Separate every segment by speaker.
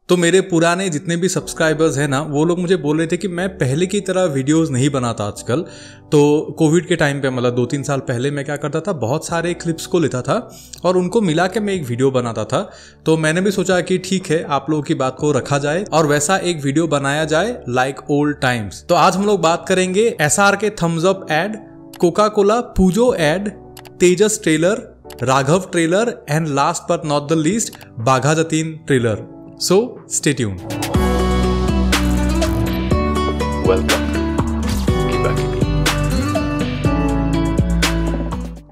Speaker 1: तो मेरे पुराने जितने भी सब्सक्राइबर्स हैं ना, वो लोग मुझे बोल रहे थे कि मैं पहले की तरह वीडियोस नहीं बनाता आजकल। तो कोविड के टाइम पे मतलब 2-3 साल पहले मैं क्या करता था, बहुत सारे क्लिप्स को लेता था और उनको मिला के मैं एक वीडियो बनाता था। तो मैंने भी सोचा कि ठीक है, आप लोगों की बात को रखा जाए और वैसा एक वीडियो बनाया जाए लाइक ओल्ड टाइम्स। तो आज हम लोग बात करेंगे SRK thumbs up ad, Coca Cola Pujo ad, Tejas trailer, Raghav trailer and last but not the least Bagha Jatin trailer. So stay tuned.
Speaker 2: Welcome to Kibaki.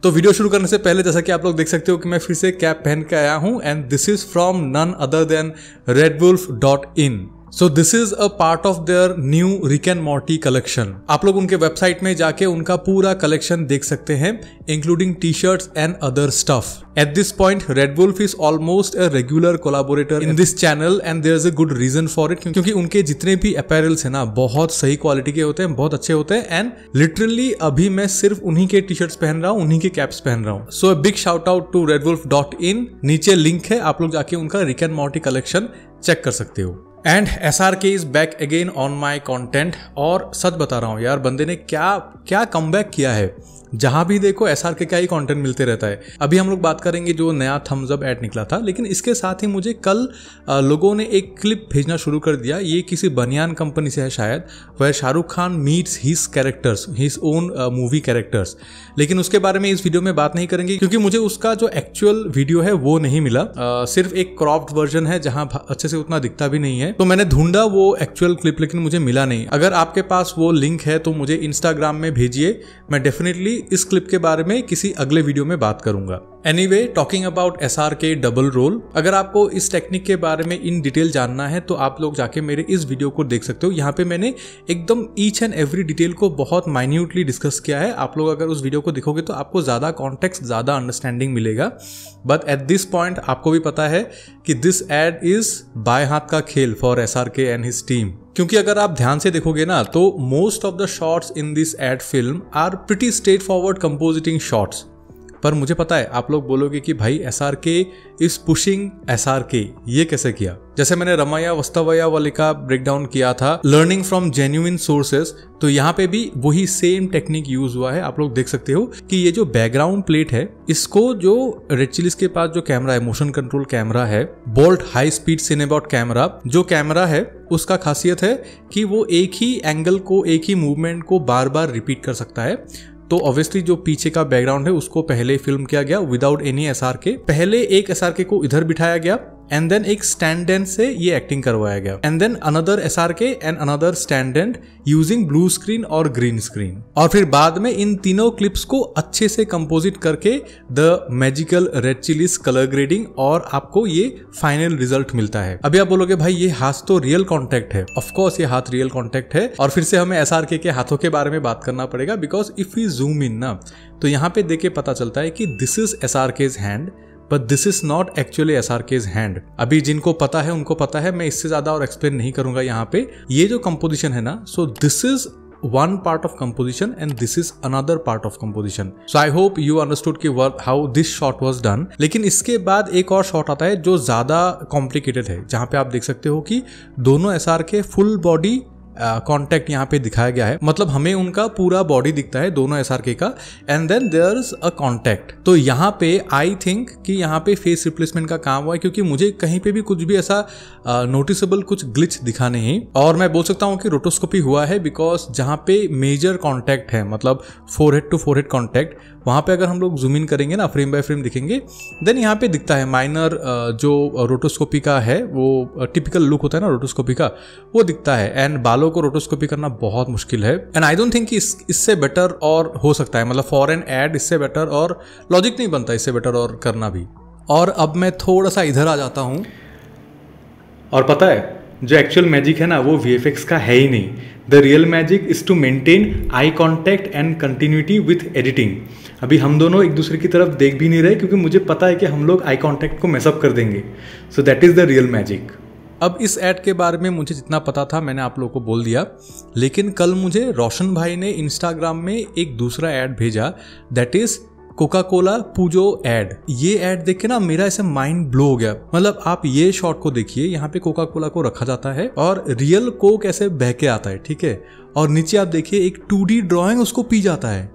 Speaker 1: तो वीडियो शुरू करने से पहले जैसा कि आप लोग देख सकते हो कि मैं फिर से कैप पहन के आया हूं and this is from none other than redwolf.in। So this is a part of their new Rick and Morty collection. आप लोग उनके वेबसाइट में जाके उनका पूरा कलेक्शन देख सकते हैं, including T shirts and other stuff. At this point Redwolf is almost a regular collaborator in this channel and there is a good reason for it, क्योंकि उनके जितने भी अपैरल्स है ना, बहुत सही क्वालिटी के होते हैं, बहुत अच्छे होते हैं। एंड लिटरली अभी मैं सिर्फ उन्हीं के टी शर्ट्स पहन रहा हूँ, उन्हीं के कैप्स पहन रहा हूँ। So a big shout out to redwolf.in। नीचे लिंक है, आप लोग जाके उनका Rick and Morty collection check कर सकते हो। And SRK is back again on my content. और सच बता रहा हूँ यार, बंदे ने क्या कमबैक किया है। जहां भी देखो SRK का ही कंटेंट मिलते रहता है। अभी हम लोग बात करेंगे जो नया थम्स अप एड निकला था, लेकिन इसके साथ ही मुझे कल लोगों ने एक क्लिप भेजना शुरू कर दिया। ये किसी बनियान कंपनी से है शायद, वह Shahrukh Khan meets his characters, his own movie characters. लेकिन उसके बारे में इस वीडियो में बात नहीं करेंगे, क्योंकि मुझे उसका जो एक्चुअल वीडियो है वो नहीं मिला। सिर्फ एक क्रॉप्ड वर्जन है जहां अच्छे से उतना दिखता भी नहीं है। तो मैंने ढूंढा वो एक्चुअल क्लिप, लेकिन मुझे मिला नहीं। अगर आपके पास वो लिंक है तो मुझे इंस्टाग्राम में भेजिए, मैं डेफिनेटली इस क्लिप के बारे में किसी अगले वीडियो में बात करूंगा। Anyway, talking about SRK double role, अगर आपको इस टेक्निक के बारे में इन डिटेल जानना है तो आप लोग जाके मेरे इस वीडियो को देख सकते हो। यहाँ पे मैंने एकदम ईच एंड एवरी डिटेल को बहुत माइन्यूटली डिस्कस किया है। आप लोग अगर उस वीडियो को देखोगे तो आपको ज्यादा कॉन्टेक्स्ट, ज्यादा अंडरस्टैंडिंग मिलेगा। बट एट दिस पॉइंट आपको भी पता है कि दिस एड इज बाय हाथ का खेल for SRK and his team, क्योंकि अगर आप ध्यान से देखोगे ना तो most of the shots in this ad film are pretty straightforward compositing shots. पर मुझे पता है आप लोग बोलोगे कि भाई SRK इज पुशिंग SRK, ये कैसे किया। जैसे मैंने रमैया वस्तवैया वाले का ब्रेकडाउन किया था, लर्निंग फ्रॉम जेन्युइन सोर्सेस, तो यहाँ पे भी वही सेम टेक्निक यूज हुआ है। आप लोग देख सकते हो कि ये जो बैकग्राउंड प्लेट है, इसको जो रेड चिलीज के पास जो कैमरा है, मोशन कंट्रोल कैमरा है, बोल्ट हाई स्पीड सिनेबॉट कैमरा, जो कैमरा है उसका खासियत है कि वो एक ही एंगल को, एक ही मूवमेंट को बार बार रिपीट कर सकता है। तो ऑब्वियसली जो पीछे का बैकग्राउंड है उसको पहले फिल्म किया गया विदाउट एनी SRK। पहले एक SRK को इधर बिठाया गया एंड देन एक स्टैंड एंड से ये एक्टिंग करवाया गया, and then another SRK and another stand and using blue screen और ग्रीन स्क्रीन। और फिर बाद में इन तीनों क्लिप्स को अच्छे से कंपोजिट करके the magical red chillies colour grading, और आपको ये फाइनल रिजल्ट मिलता है। अभी आप बोलोगे भाई ये हाथ तो रियल कॉन्टेक्ट है। ऑफकोर्स ये हाथ रियल कॉन्टेक्ट है, और फिर से हमें SRK के हाथों के बारे में बात करना पड़ेगा, because if we zoom in ना तो यहाँ पे देख के पता चलता है कि this is SRK's hand, but this is not actually SRK's hand. अभी जिनको पता है उनको पता है, मैं इससे ज्यादा और एक्सप्लेन नहीं करूंगा यहाँ पे। ये जो कंपोजिशन है ना, सो this is one part of composition and this is another part of composition. So I hope you understood कि how this shot was done. लेकिन इसके बाद एक और शॉट आता है जो ज्यादा कॉम्प्लिकेटेड है, जहां पे आप देख सकते हो कि दोनों SRK फुल बॉडी कॉन्टेक्ट यहाँ पे दिखाया गया है। मतलब हमें उनका पूरा बॉडी दिखता है दोनों SRK का, and then there is a contact. तो यहाँ पे आई थिंक कि यहाँ पे फेस रिप्लेसमेंट का काम हुआ है, क्योंकि मुझे कहीं पे भी कुछ भी ऐसा नोटिसेबल कुछ ग्लिच दिखा नहीं। और मैं बोल सकता हूँ कि रोटोस्कोपी हुआ है, बिकॉज जहाँ पे मेजर कॉन्टेक्ट है, मतलब फोरहेड टू फोरहेड कॉन्टेक्ट, वहाँ पे अगर हम लोग जूम इन करेंगे ना, फ्रेम बाय फ्रेम दिखेंगे, देन यहाँ पे दिखता है माइनर जो रोटोस्कोपी का है, वो टिपिकल लुक होता है ना रोटोस्कोपी का, वो दिखता है। एंड बालों को रोटोस्कोपी करना बहुत मुश्किल है, एंड आई डोंट थिंक कि इससे बेटर और हो सकता है, मतलब फॉर एन एड इससे बेटर, और लॉजिक नहीं बनता इससे बेटर और करना भी। और अब मैं थोड़ा सा इधर आ जाता हूँ, और पता है जो एक्चुअल मैजिक है ना वो VFX का है ही नहीं। The real magic is to maintain eye contact and continuity with editing. अभी हम दोनों एक दूसरे की तरफ देख भी नहीं रहे, क्योंकि मुझे पता है कि हम लोग आई कॉन्टैक्ट को मैसअप कर देंगे। So that is the real magic. अब इस ऐड के बारे में मुझे जितना पता था मैंने आप लोगों को बोल दिया, लेकिन कल मुझे रोशन भाई ने इंस्टाग्राम में एक दूसरा ऐड भेजा, that is Coca Cola Pujo ad, ये एड देख के ना मेरा ऐसे माइंड ब्लो हो गया। मतलब आप ये शॉट को देखिए, यहाँ पे कोका कोला को रखा जाता है और रियल कोक ऐसे बह के आता है, ठीक है, और नीचे आप देखिए एक 2D ड्राइंग उसको पी जाता है।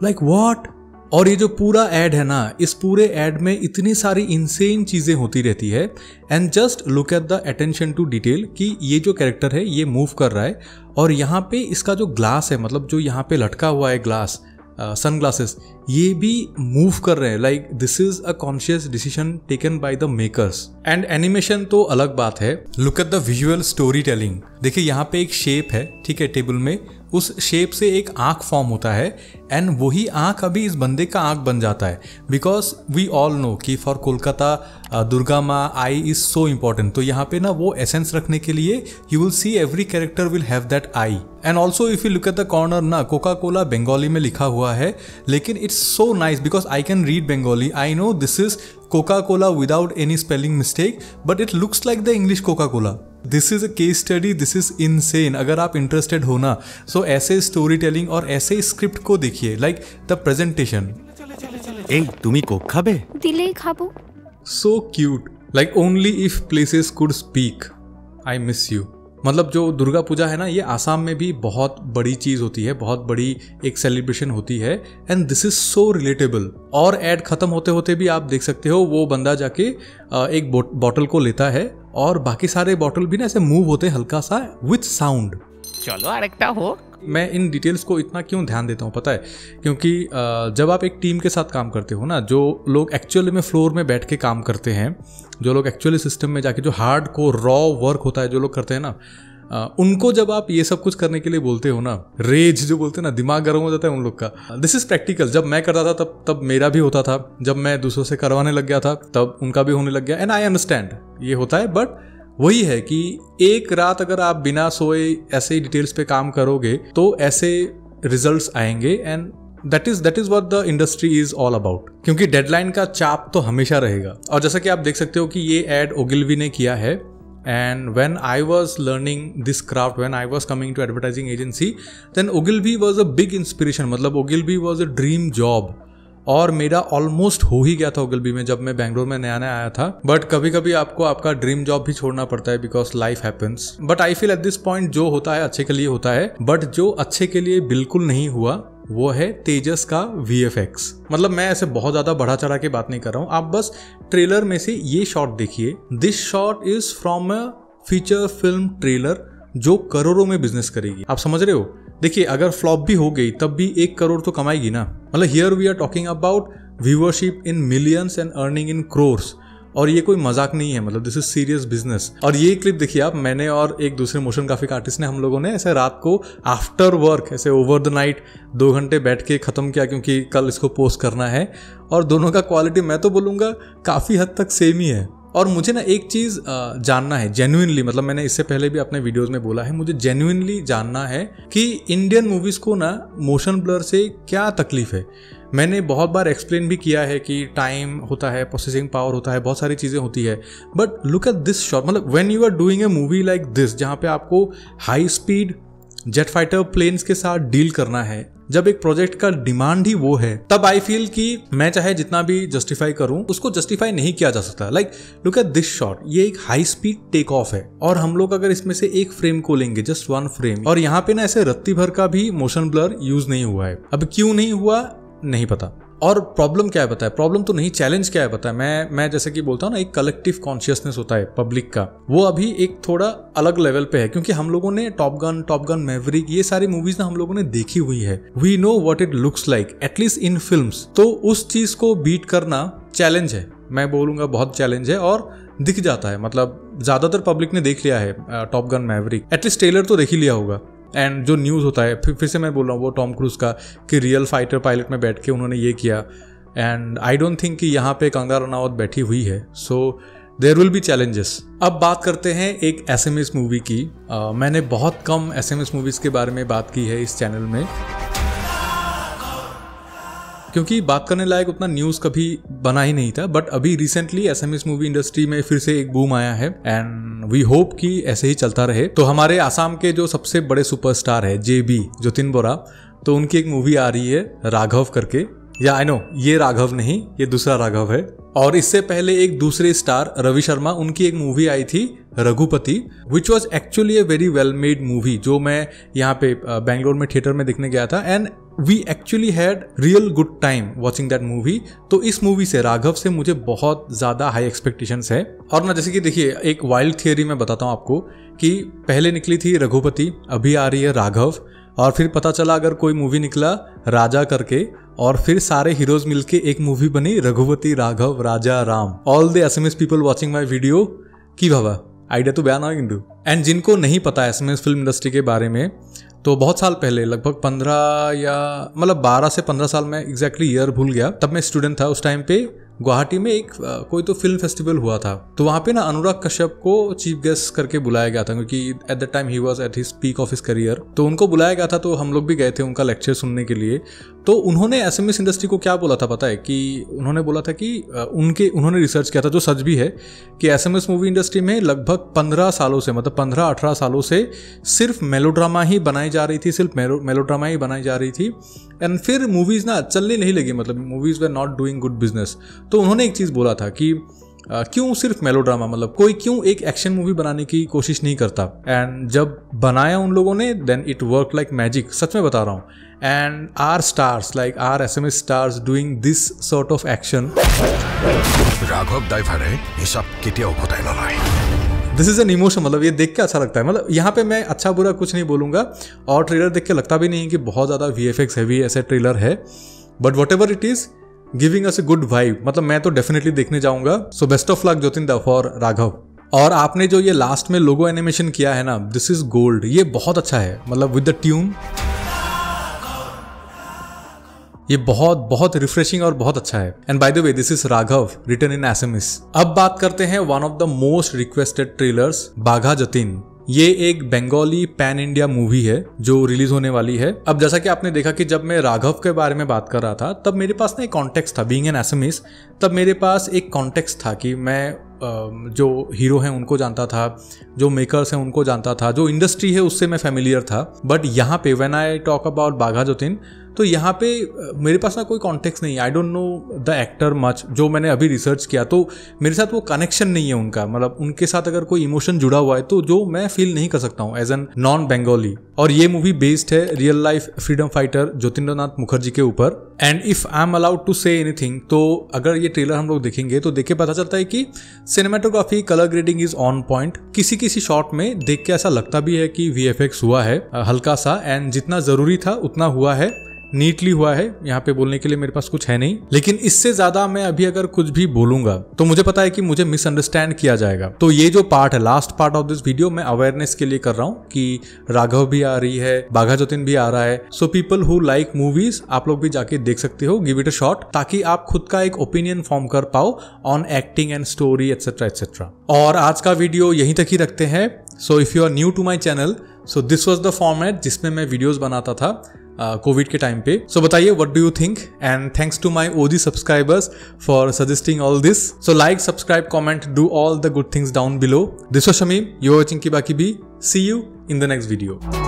Speaker 1: Like what. और ये जो पूरा एड है ना, इस पूरे एड में इतनी सारी इनसेन चीजें होती रहती है। And just look at the attention to detail कि ये जो कैरेक्टर है ये मूव कर रहा है और यहाँ पे इसका जो ग्लास है, मतलब जो यहाँ पे लटका हुआ है ग्लास, सनग्लासेस, ये भी मूव कर रहे हैं। Like this is a conscious decision taken by the makers. And animation तो अलग बात है। Look at the visual story telling. देखिए यहाँ पे एक शेप है, ठीक है, टेबल में, उस शेप से एक आंख फॉर्म होता है एंड वही आंख अभी इस बंदे का आंख बन जाता है। बिकॉज वी ऑल नो कि फॉर कोलकाता दुर्गा माँ आई इज सो इम्पॉर्टेंट। तो यहाँ पे ना वो एसेंस रखने के लिए you will see every character will have that I. And also if you look at the corner ना, कोका कोला बंगाली में लिखा हुआ है, लेकिन it's so nice because I can read Bengali. I know this is Coca Cola without any spelling mistake, but it looks like the English Coca Cola. This is a case study, this is insane. अगर आप interested हो ना, सो ऐसे story telling और ऐसे script को देखिए, like the presentation.
Speaker 3: तुमी कोक खाबे?
Speaker 4: दिलेई खाबो।
Speaker 1: So cute, like only if places could speak. I miss you. मतलब जो दुर्गा पूजा है ना, ये आसाम में भी बहुत बड़ी चीज होती है, बहुत बड़ी एक सेलिब्रेशन होती है। And this is so relatable. और एड खत्म होते होते भी आप देख सकते हो वो बंदा जाके एक बॉटल को लेता है और बाकी सारे बॉटल भी ना ऐसे मूव होते हैं हल्का सा विथ साउंड।
Speaker 3: चलो आरेकटा हो।
Speaker 1: मैं इन डिटेल्स को इतना क्यों ध्यान देता हूँ पता है? क्योंकि जब आप एक टीम के साथ काम करते हो ना, जो लोग एक्चुअली में फ्लोर में बैठ के काम करते हैं, जो लोग एक्चुअली सिस्टम में जाके जो हार्ड को रॉ वर्क होता है जो लोग करते हैं ना, उनको जब आप ये सब कुछ करने के लिए बोलते हो ना, रेज जो बोलते हैं ना, दिमाग गर्म हो जाता है उन लोग का। This is practical. जब मैं करता था तब मेरा भी होता था, जब मैं दूसरों से करवाने लग गया था तब उनका भी होने लग गया। एंड आई अंडरस्टैंड ये होता है, बट वही है कि एक रात अगर आप बिना सोए ऐसे ही डिटेल्स पे काम करोगे तो ऐसे रिजल्ट्स आएंगे। And that is what the industry is all about. क्योंकि डेडलाइन का चाप तो हमेशा रहेगा। और जैसा कि आप देख सकते हो कि ये एड ओगिलवी ने किया है। And when I was learning this craft, when I was coming to advertising agency, then Ogilvy was a big inspiration. मतलब Ogilvy was a dream job और मेरा ऑलमोस्ट हो ही गया था ओगिलवी में जब मैं बैंगलोर में नया नया आया था। बट कभी कभी आपको आपका ड्रीम जॉब भी छोड़ना पड़ता है because life happens. But I feel at this point जो होता है अच्छे के लिए होता है। बट जो अच्छे के लिए बिल्कुल नहीं हुआ वो है तेजस का VFX। मतलब मैं ऐसे बहुत ज्यादा बढ़ा चढ़ा के बात नहीं कर रहा हूँ, आप बस ट्रेलर में से ये शॉट देखिए। This shot is from a feature film trailer जो करोड़ों में बिजनेस करेगी। आप समझ रहे हो? देखिए अगर फ्लॉप भी हो गई तब भी 1 करोड़ तो कमाएगी ना। मतलब here we are talking about viewership in millions and earning in crores. और ये कोई मजाक नहीं है, मतलब दिस इज सीरियस बिजनेस। और ये क्लिप देखिए आप, मैंने और एक दूसरे मोशन ग्राफिक आर्टिस्ट ने, हम लोगों ने ऐसे रात को आफ्टर वर्क ऐसे ओवर द नाइट 2 घंटे बैठ के खत्म किया क्योंकि कल इसको पोस्ट करना है। और दोनों का क्वालिटी मैं तो बोलूँगा काफ़ी हद तक सेम ही है। और मुझे ना एक चीज़ जानना है जेन्युइनली, मतलब मैंने इससे पहले भी अपने वीडियोस में बोला है, मुझे जेन्युइनली जानना है कि इंडियन मूवीज़ को ना मोशन ब्लर से क्या तकलीफ है। मैंने बहुत बार एक्सप्लेन भी किया है कि टाइम होता है, प्रोसेसिंग पावर होता है, बहुत सारी चीज़ें होती है। But look at this shot. मतलब when you are doing a movie like this, जहाँ पे आपको high speed jet fighter planes के साथ डील करना है, जब एक प्रोजेक्ट का डिमांड ही वो है, तब आई फील कि मैं चाहे जितना भी जस्टिफाई करूं, उसको जस्टिफाई नहीं किया जा सकता। Like look at this shot, ये एक हाई स्पीड टेक ऑफ है और हम लोग अगर इसमें से एक फ्रेम को लेंगे, जस्ट 1 फ्रेम, और यहाँ पे ना ऐसे रत्ती भर का भी मोशन ब्लर यूज नहीं हुआ है। अब क्यों नहीं हुआ नहीं पता। और प्रॉब्लम क्या है पता है? प्रॉब्लम तो नहीं, चैलेंज क्या है पता है? मैं जैसे कि बोलता हूँ ना, एक कलेक्टिव कॉन्शियसनेस होता है पब्लिक का, वो अभी एक थोड़ा अलग लेवल पे है। क्योंकि हम लोगों ने टॉप गन मैवरिक, ये सारी मूवीज ना हम लोगों ने देखी हुई है। We know what it looks like at least in films. तो उस चीज को बीट करना चैलेंज है, मैं बोलूंगा बहुत चैलेंज है। और दिख जाता है, मतलब ज्यादातर पब्लिक ने देख लिया है top gun Maverick, at least trailer तो देख ही लिया होगा। एंड जो न्यूज़ होता है, फिर से मैं बोल रहा हूँ, वो टॉम क्रूज का कि रियल फाइटर पायलट में बैठ के उन्होंने ये किया। एंड आई डोंट थिंक कि यहाँ पे कंगना रनावत बैठी हुई है। So there will be challenges. अब बात करते हैं एक एसएमएस मूवी की। मैंने बहुत कम एसएमएस मूवीज के बारे में बात की है इस चैनल में, क्योंकि बात करने लायक उतना न्यूज़ कभी बना ही नहीं था। बट अभी रिसेंटली एसएमएस मूवी इंडस्ट्री में फिर से एक बूम आया है एंड वी होप कि ऐसे ही चलता रहे। तो हमारे आसाम के जो सबसे बड़े सुपरस्टार है JB जतिन बोरा, तो उनकी एक मूवी आ रही है राघव करके, या आई नो ये राघव नहीं, ये दूसरा राघव है। और इससे पहले एक दूसरे स्टार रवि शर्मा, उनकी एक मूवी आई थी Raghupati, which was actually a very well made movie, जो मैं यहाँ पे बैंगलोर में थिएटर में देखने गया था and we actually had real good time watching that movie. तो इस मूवी से, राघव से, मुझे बहुत ज़्यादा हाई एक्सपेक्टेशंस है। और ना जैसे कि देखिए, एक वाइल्ड थियरी मैं बताता हूँ आपको कि पहले निकली थी रघुपति, अभी आ रही है राघव, और फिर पता चला अगर कोई मूवी निकला राजा करके, और फिर सारे हीरोज मिलके एक मूवी बनी Raghupati Raghav Raja Ram. All the SMS people watching my video की भावा आइडिया तो बयान किंतु। एंड जिनको नहीं पता एसएमएस फिल्म इंडस्ट्री के बारे में, तो बहुत साल पहले, लगभग 15 या मतलब 12 से 15 साल में, एग्जैक्टली ईयर भूल गया, तब मैं स्टूडेंट था। उस टाइम पे गुवाहाटी में एक कोई तो फिल्म फेस्टिवल हुआ था, तो वहाँ पे ना अनुराग कश्यप को चीफ गेस्ट करके बुलाया गया था, क्योंकि at the time he was at his peak of his career. तो उनको बुलाया गया था, तो हम लोग भी गए थे उनका लेक्चर सुनने के लिए। तो उन्होंने एसएमएस इंडस्ट्री को क्या बोला था पता है, कि उन्होंने बोला था कि उन्होंने रिसर्च किया था, जो सच भी है, कि एसएमएस मूवी इंडस्ट्री में लगभग 15 सालों से, मतलब 15-18 सालों से सिर्फ मेलोड्रामा ही बनाई जा रही थी, सिर्फ मेलोड्रामा ही बनाई जा रही थी। एंड फिर मूवीज ना चलने नहीं लगी, मतलब movies were not doing good business. तो उन्होंने एक चीज़ बोला था कि क्यों सिर्फ मेलोड्रामा, मतलब कोई क्यों एक एक्शन मूवी बनाने की कोशिश नहीं करता। एंड जब बनाया उन लोगों ने, then it work like magic, सच में बता रहा हूँ। And our stars, like our SMS stars doing this sort of action.
Speaker 4: Raghav driver ये सब केতিয়াओ बताई नलाय।
Speaker 1: दिस इज एन इमोशन, मतलब ये देख के अच्छा लगता है। मतलब यहाँ पे मैं अच्छा बुरा कुछ नहीं बोलूंगा, और ट्रेलर देख के लगता भी नहीं कि बहुत ज़्यादा VFX हैवी ऐसे ट्रेलर है, but whatever it is giving us a good vibe. मतलब मैं तो डेफिनेटली देखने जाऊंगा। So best of luck Jyotinda for Raghav. और आपने जो ये लास्ट में लोगो एनिमेशन किया है ना, दिस इज गोल्ड, ये बहुत अच्छा है, मतलब विद द ट्यून, ये बहुत बहुत रिफ्रेशिंग और बहुत अच्छा है। And by the way, this is Raghav written in SMS. अब बात करते हैं one of the most requested trailers, Bagha Jatin. ये एक बंगाली पैन इंडिया मूवी है जो रिलीज होने वाली है। अब जैसा कि आपने देखा कि जब मैं राघव के बारे में बात कर रहा था, तब मेरे पास ना एक कॉन्टेक्स्ट था, बीइंग एन एसएमएस, तब मेरे पास एक कॉन्टेक्स्ट था कि मैं जो हीरो हैं उनको जानता था, जो मेकर्स हैं उनको जानता था, जो इंडस्ट्री है उससे मैं फेमिलियर था। बट यहाँ पे व्हेन आई टॉक अबाउट बाघा जतीन, तो यहाँ पे मेरे पास ना कोई कॉन्टेक्स्ट नहीं है। I don't know the actor much, जो मैंने अभी रिसर्च किया, तो मेरे साथ वो कनेक्शन नहीं है उनका, मतलब उनके साथ अगर कोई इमोशन जुड़ा हुआ है तो जो मैं फील नहीं कर सकता हूँ एज एन नॉन बंगाली। और ये मूवी बेस्ड है real life freedom fighter Jyotindranath Mukherjee के ऊपर। And if I am allowed to say anything, तो अगर ये ट्रेलर हम लोग देखेंगे तो देख के पता चलता है कि cinematography, colour grading is on point. किसी किसी शॉट में देख के ऐसा लगता भी है कि VFX हुआ है हल्का सा, एंड जितना जरूरी था उतना हुआ है, नीटली हुआ है। यहाँ पे बोलने के लिए मेरे पास कुछ है नहीं, लेकिन इससे ज्यादा मैं अभी अगर कुछ भी बोलूंगा तो मुझे पता है कि मुझे मिसअंडरस्टैंड किया जाएगा। तो ये जो पार्ट है, last part of this video, मैं अवेयरनेस के लिए कर रहा हूँ कि राघव भी आ रही है, बाघा जतीन भी आ रहा है। So people who like movies, आप लोग भी जाके देख सकते हो, गिव इट अ शॉट, ताकि आप खुद का एक ओपिनियन फॉर्म कर पाओ on acting and story etcetera etcetera. और आज का वीडियो यहीं तक ही रखते हैं। So if you are new to my channel, so this was the format जिसमें मैं वीडियोज बनाता था कोविड के टाइम पे। सो बताइए what do you think, and thanks to my OG subscribers for suggesting all this. So like, subscribe, comment, do all the good things down below. This was Shamim, you are watching किबा किबी। See you in the next video.